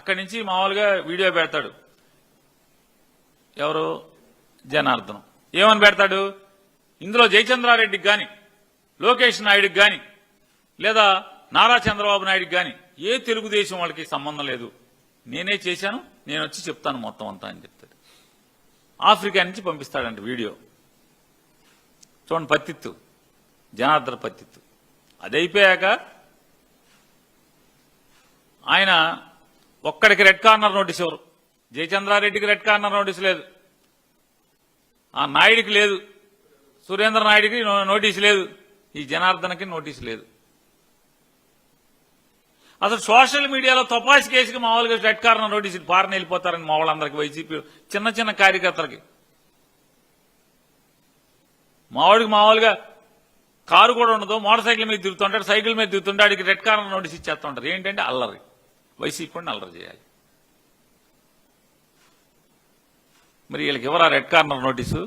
అక్కడి నుంచి మామూలుగా వీడియో పెడతాడు. ఎవరు? జనార్దనం. ఏమని పెడతాడు? ఇందులో జయచంద్రారెడ్డికి గాని, లోకేష్ నాయుడికి గాని, లేదా నారా చంద్రబాబు నాయుడికి గాని ఏ తెలుగుదేశం వాళ్ళకి సంబంధం లేదు, నేనే చేశాను, నేను వచ్చి చెప్తాను మొత్తం అంతా అని చెప్తాడు. ఆఫ్రికా నుంచి పంపిస్తాడంట వీడియో. చూడండి, పత్తిత్తు, జనార్దన పత్తిత్తు. అది అయిపోయాక ఆయన ఒక్కడికి రెడ్ కార్నర్ నోటీస్ ఎవరు? జయచంద్రారెడ్డికి రెడ్ కార్నర్ నోటీస్ లేదు, ఆ నాయుడికి లేదు, సురేంద్ర నాయుడికి నోటీస్ లేదు, ఈ జనార్దనకి నోటీస్ లేదు. అసలు సోషల్ మీడియాలో తపాసి కేసుకి మామూలుగా రెడ్ కార్నర్ నోటీసు పారని వెళ్ళిపోతారని మా వాళ్ళందరికీ, వైసీపీ చిన్న చిన్న కార్యకర్తలకి. మావాడికి మామూలుగా కారు కూడా ఉండదు, మోటార్ సైకిల్ మీద తిరుగుతుంటాడు, సైకిల్ మీద తిరుగుతుంటే వాడికి రెడ్ కార్నర్ నోటీస్ ఇచ్చేస్తూ ఉంటారు. ఏంటంటే అల్లరి, వైసీపీ కూడా అల్లరి చేయాలి. మరి వీళ్ళకి ఎవరా రెడ్ కార్నర్ నోటీసు?